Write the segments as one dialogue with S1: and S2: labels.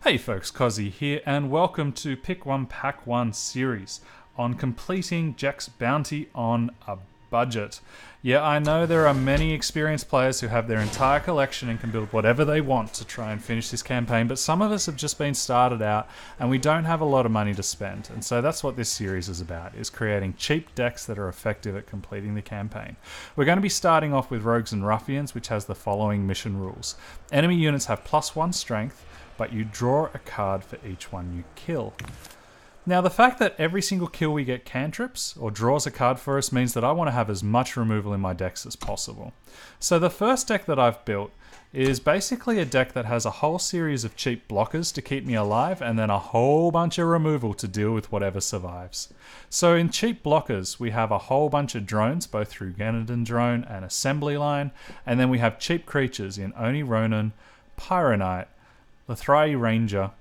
S1: Hey folks, Kozzi here, and welcome to Pick One Pack One series on completing Jekk's bounty on a budget. Yeah, I know there are many experienced players who have their entire collection and can build whatever they want to try and finish this campaign, but some of us have just been started out and we don't have a lot of money to spend. And so that's what this series is about, is creating cheap decks that are effective at completing the campaign. We're going to be starting off with Rogues and Ruffians, which has the following mission rules. Enemy units have +1 strength, but you draw a card for each one you kill. Now, the fact that every single kill we get cantrips or draws a card for us means that I want to have as much removal in my decks as possible. So the first deck that I've built is basically a deck that has a whole series of cheap blockers to keep me alive and then a whole bunch of removal to deal with whatever survives. So in cheap blockers, we have a whole bunch of drones, both through Grenadin drone and assembly line, and then we have cheap creatures in Oni Ronin, Pyroknight, Lethrai Ranger,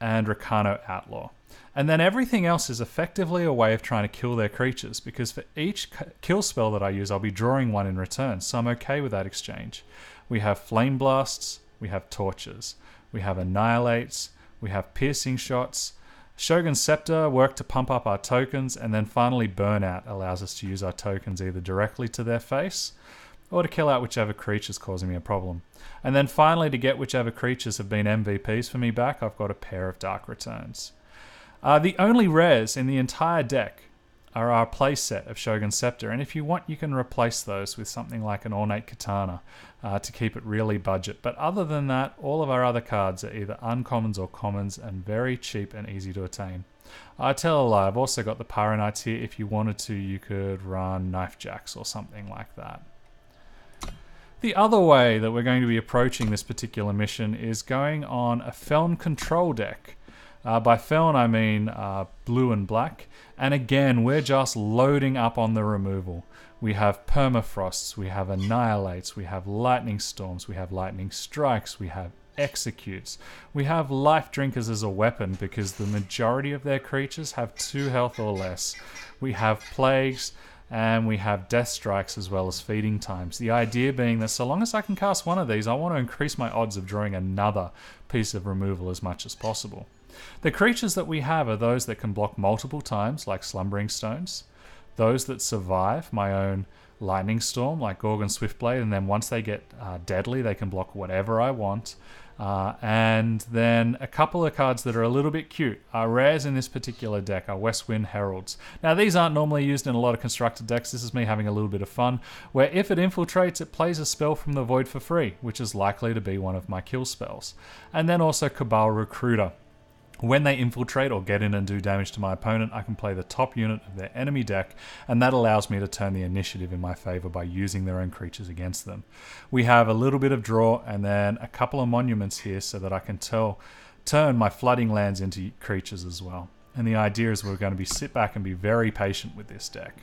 S1: and Rakano Outlaw. And then everything else is effectively a way of trying to kill their creatures, because for each kill spell that I use, I'll be drawing one in return, so I'm okay with that exchange. We have Flame Blasts, we have Torches, we have Annihilates, we have Piercing Shots, Shogun Scepter work to pump up our tokens, and then finally Burnout allows us to use our tokens either directly to their face or to kill out whichever creature's causing me a problem. And then finally, to get whichever creatures have been MVPs for me back, I've got a pair of Dark Returns. The only rares in the entire deck are our playset of Shogun Scepter, and if you want, you can replace those with something like an ornate katana to keep it really budget. But other than that, all of our other cards are either uncommons or commons and very cheap and easy to attain. I tell a lie, I've also got the Pyroknights here. If you wanted to, you could run Knife Jacks or something like that. The other way that we're going to be approaching this particular mission is going on a Feln control deck. By Feln, I mean blue and black. And again, we're just loading up on the removal. We have Permafrosts, we have Annihilates, we have Lightning Storms, we have Lightning Strikes, we have Executes. We have Life Drinkers as a weapon because the majority of their creatures have 2 health or less. We have Plagues, and we have Death Strikes as well as Feeding Times. The idea being that so long as I can cast one of these, I want to increase my odds of drawing another piece of removal as much as possible. The creatures that we have are those that can block multiple times, like Slumbering Stones, those that survive my own Lightning Storm, like Gorgon Swiftblade, and then once they get deadly, they can block whatever I want. And then a couple of cards that are a little bit cute. Our rares in this particular deck are Westwind Heralds. Now, these aren't normally used in a lot of constructed decks. This is me having a little bit of fun, where if it infiltrates, it plays a spell from the void for free, which is likely to be one of my kill spells. And then also Cabal Recruiter. When they infiltrate or get in and do damage to my opponent, I can play the top unit of their enemy deck, and that allows me to turn the initiative in my favor by using their own creatures against them. We have a little bit of draw and then a couple of monuments here so that I can turn my flooding lands into creatures as well. And the idea is we're going to sit back and be very patient with this deck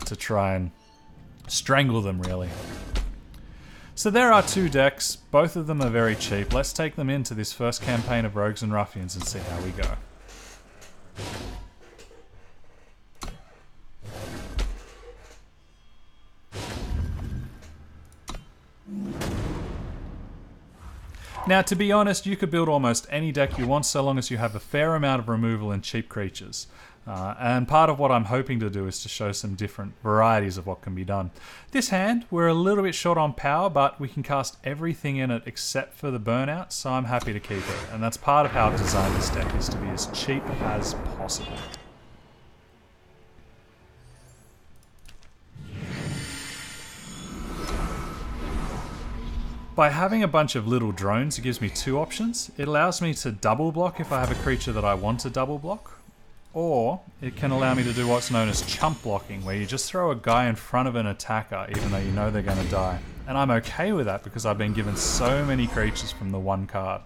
S1: to try and strangle them, really. So there are 2 decks, both of them are very cheap. Let's take them into this first campaign of Rogues and Ruffians and see how we go. Now, to be honest, you could build almost any deck you want so long as you have a fair amount of removal and cheap creatures. And part of what I'm hoping to do is to show some different varieties of what can be done. This hand, we're a little bit short on power, but we can cast everything in it except for the Burnout, so I'm happy to keep it. And that's part of how I've designed this deck, is to be as cheap as possible. By having a bunch of little drones, it gives me 2 options. It allows me to double block if I have a creature that I want to double block, or it can allow me to do what's known as chump blocking, where you just throw a guy in front of an attacker even though you know they're going to die. And I'm okay with that because I've been given so many creatures from the one card.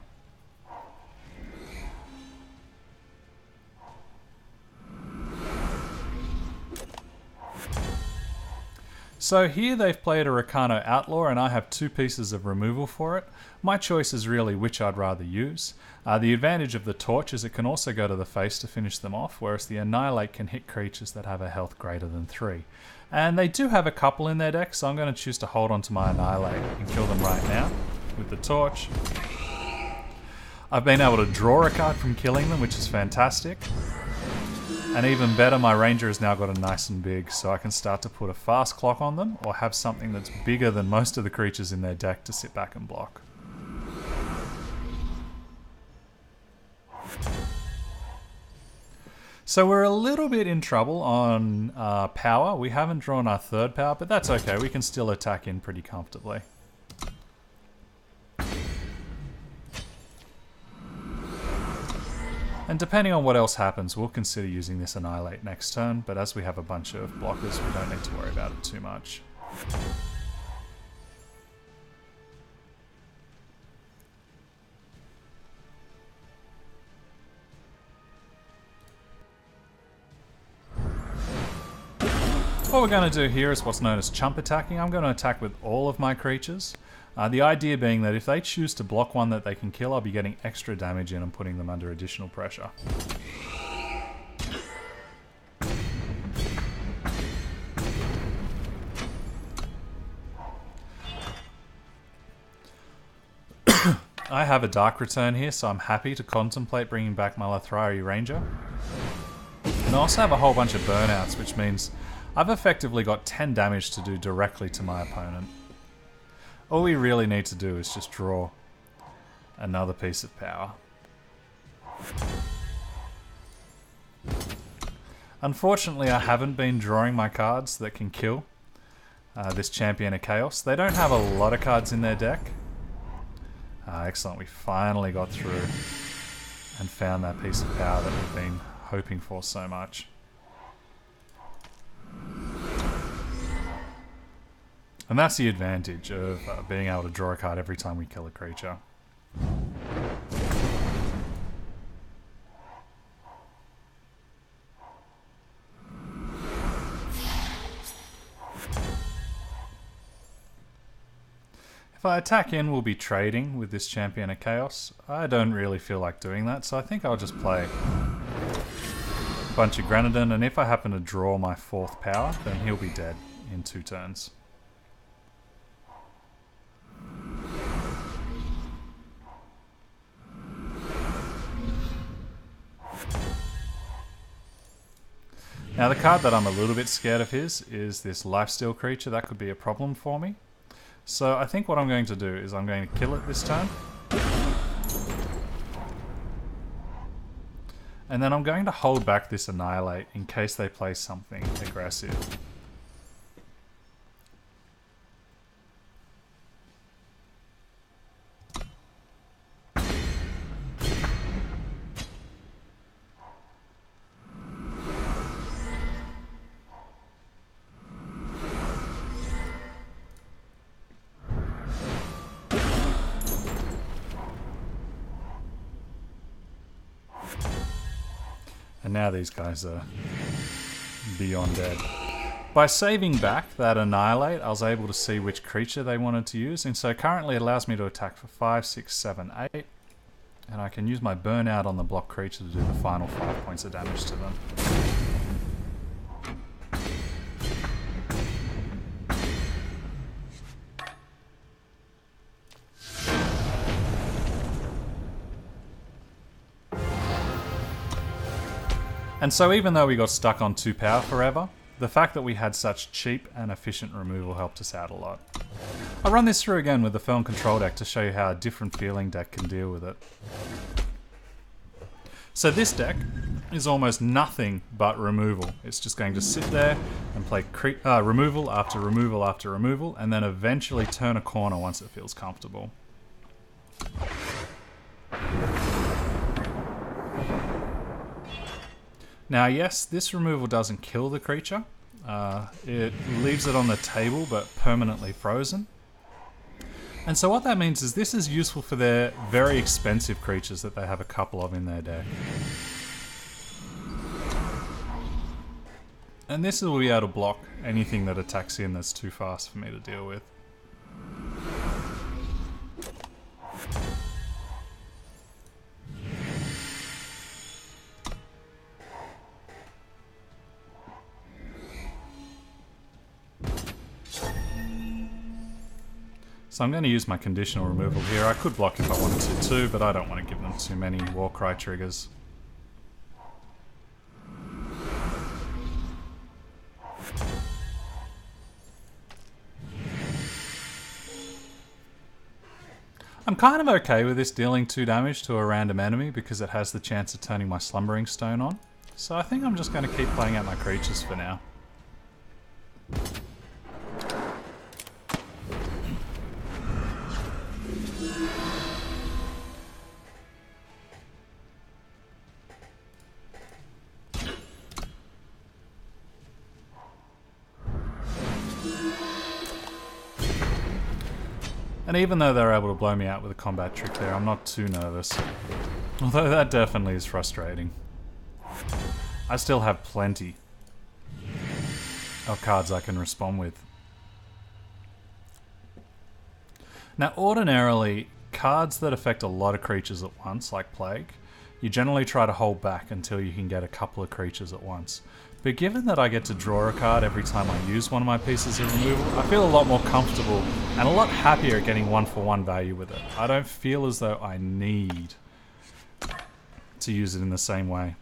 S1: So here they've played a Rakano Outlaw and I have 2 pieces of removal for it. My choice is really which I'd rather use. The advantage of the Torch is it can also go to the face to finish them off, whereas the Annihilate can hit creatures that have a health greater than 3. And they do have a couple in their deck, so I'm going to choose to hold on to my Annihilate and kill them right now with the Torch. I've been able to draw a card from killing them, which is fantastic. And even better, my ranger has now got a nice and big, so I can start to put a fast clock on them, or have something that's bigger than most of the creatures in their deck to sit back and block. So we're a little bit in trouble on power. We haven't drawn our third power, but that's okay. We can still attack in pretty comfortably. And depending on what else happens, we'll consider using this Annihilate next turn, but as we have a bunch of blockers, we don't need to worry about it too much. What we're going to do here is what's known as chump attacking. I'm going to attack with all of my creatures. The idea being that if they choose to block one that they can kill, I'll be getting extra damage in and putting them under additional pressure. I have a Dark Return here, so I'm happy to contemplate bringing back my Lethrai Ranger. And I also have a whole bunch of burnouts, which means I've effectively got 10 damage to do directly to my opponent. All we really need to do is just draw another piece of power. Unfortunately, I haven't been drawing my cards that can kill this Champion of Chaos. They don't have a lot of cards in their deck. Excellent, we finally got through and found that piece of power that we've been hoping for so much. And that's the advantage of being able to draw a card every time we kill a creature. If I attack in, we'll be trading with this Champion of Chaos. I don't really feel like doing that, so I think I'll just play a bunch of Grenadin, and if I happen to draw my fourth power, then he'll be dead in 2 turns. Now the card that I'm a little bit scared of his is this Lifesteal creature. That could be a problem for me. So I think what I'm going to do is I'm going to kill it this turn. And then I'm going to hold back this Annihilate in case they play something aggressive. And now these guys are beyond dead. By saving back that Annihilate, I was able to see which creature they wanted to use. And so currently it allows me to attack for 5, 6, 7, 8. And I can use my burnout on the block creature to do the final 5 points of damage to them. And so even though we got stuck on 2 power forever, the fact that we had such cheap and efficient removal helped us out a lot. I'll run this through again with the Felon Control deck to show you how a different feeling deck can deal with it. So this deck is almost nothing but removal. It's just going to sit there and play removal after removal after removal, and then eventually turn a corner once it feels comfortable. Now yes, this removal doesn't kill the creature. It leaves it on the table but permanently frozen. And so what that means is this is useful for their very expensive creatures that they have a couple of in their deck. And this will be able to block anything that attacks in that's too fast for me to deal with. So I'm going to use my conditional removal here. I could block if I wanted to too, but I don't want to give them too many Warcry triggers. I'm kind of okay with this dealing 2 damage to a random enemy because it has the chance of turning my Slumbering Stone on. So I think I'm just going to keep playing out my creatures for now. And even though they're able to blow me out with a combat trick there, I'm not too nervous. Although that definitely is frustrating. I still have plenty of cards I can respond with. Now ordinarily, cards that affect a lot of creatures at once, like Plague, you generally try to hold back until you can get a couple of creatures at once. But given that I get to draw a card every time I use one of my pieces of removal, I feel a lot more comfortable and a lot happier at getting 1-for-1 value with it. I don't feel as though I need to use it in the same way.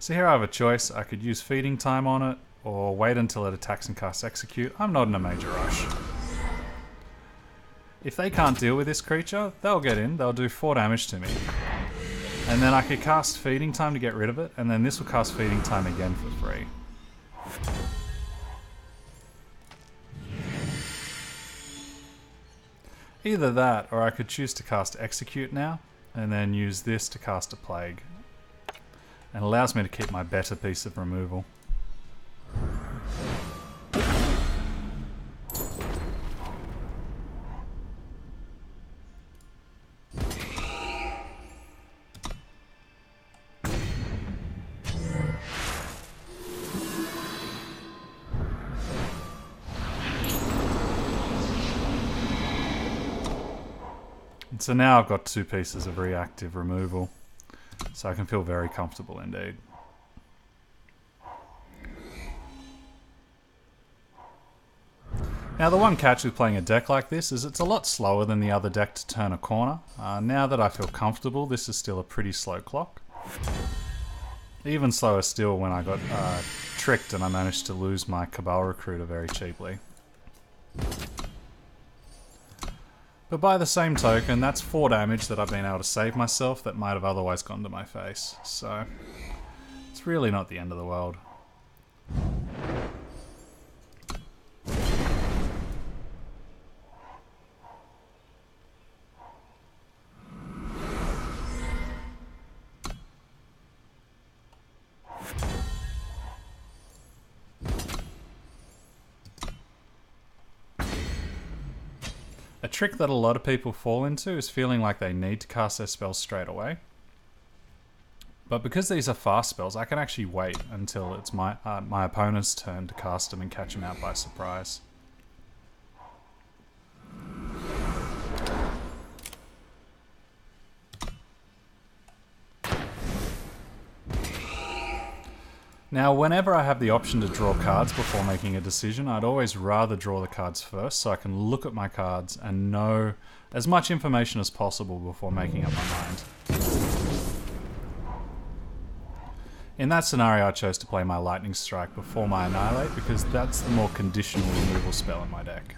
S1: So here I have a choice. I could use Feeding Time on it, or wait until it attacks and casts Execute. I'm not in a major rush. If they can't deal with this creature, they'll get in, they'll do 4 damage to me. And then I could cast Feeding Time to get rid of it, and then this will cast Feeding Time again for free. Either that, or I could choose to cast Execute now, and then use this to cast a Plague. And allows me to keep my better piece of removal. So now I've got 2 pieces of reactive removal, so I can feel very comfortable indeed. Now the one catch with playing a deck like this is it's a lot slower than the other deck to turn a corner. Now that I feel comfortable, this is still a pretty slow clock. Even slower still when I got tricked and I managed to lose my Cabal Recruiter very cheaply. But by the same token, that's 4 damage that I've been able to save myself that might have otherwise gone to my face. So, it's really not the end of the world. A trick that a lot of people fall into is feeling like they need to cast their spells straight away. But because these are fast spells, I can actually wait until it's my opponent's turn to cast them and catch them out by surprise. Now, whenever I have the option to draw cards before making a decision, I'd always rather draw the cards first so I can look at my cards and know as much information as possible before making up my mind. In that scenario, I chose to play my Lightning Strike before my Annihilate because that's the more conditional removal spell in my deck.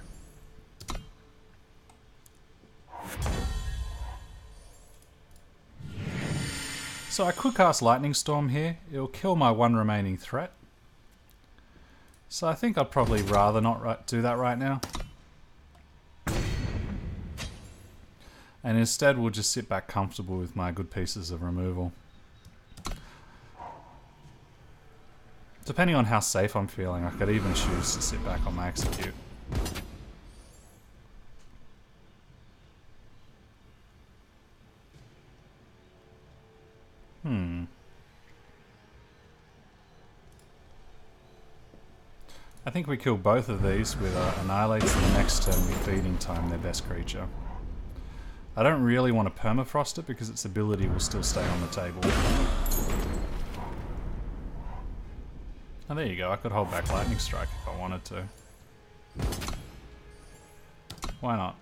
S1: So I could cast Lightning Storm here. It'll kill my 1 remaining threat. So I think I'd probably rather not do that right now. And instead we'll just sit back comfortable with my good pieces of removal. Depending on how safe I'm feeling, I could even choose to sit back on my Execute. I think we kill both of these with Annihilates, and the next turn we Feeding Time their best creature. I don't really want to permafrost it because its ability will still stay on the table. Oh, there you go. I could hold back Lightning Strike if I wanted to. Why not?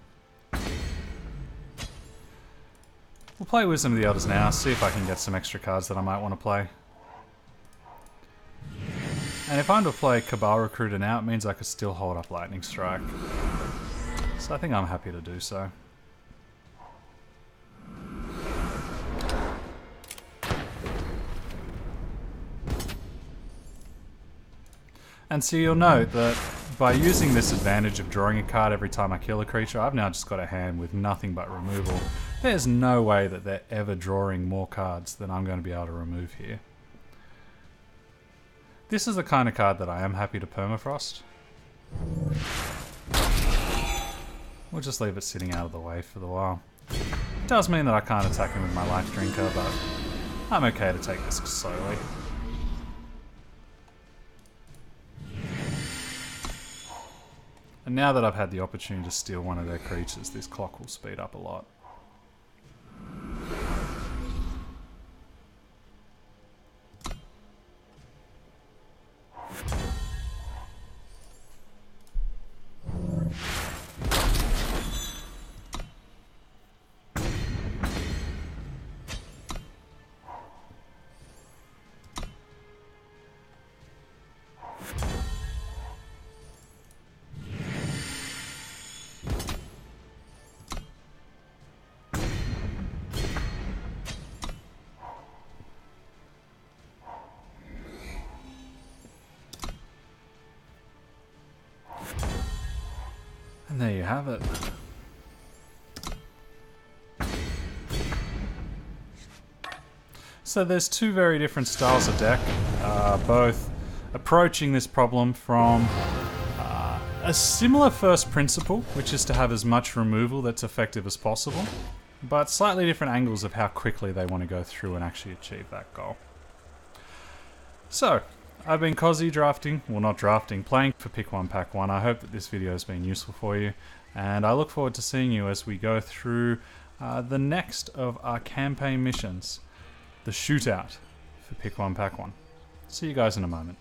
S1: We'll play Wisdom of the Elders now, see if I can get some extra cards that I might want to play. And if I'm to play Cabal Recruiter now, it means I could still hold up Lightning Strike. So I think I'm happy to do so. And so you'll note that by using this advantage of drawing a card every time I kill a creature, I've now just got a hand with nothing but removal. There's no way that they're ever drawing more cards than I'm going to be able to remove here. This is the kind of card that I am happy to permafrost. We'll just leave it sitting out of the way for the while. It does mean that I can't attack him with my Life Drinker, but I'm okay to take this slowly. And now that I've had the opportunity to steal one of their creatures, this clock will speed up a lot. And there you have it. So there's two very different styles of deck, both approaching this problem from a similar first principle, which is to have as much removal that's effective as possible, but slightly different angles of how quickly they want to go through and actually achieve that goal. So, I've been Kozzi playing for Pick 1 Pack 1. I hope that this video has been useful for you, and I look forward to seeing you as we go through the next of our campaign missions, the Shootout for Pick 1 Pack 1. See you guys in a moment.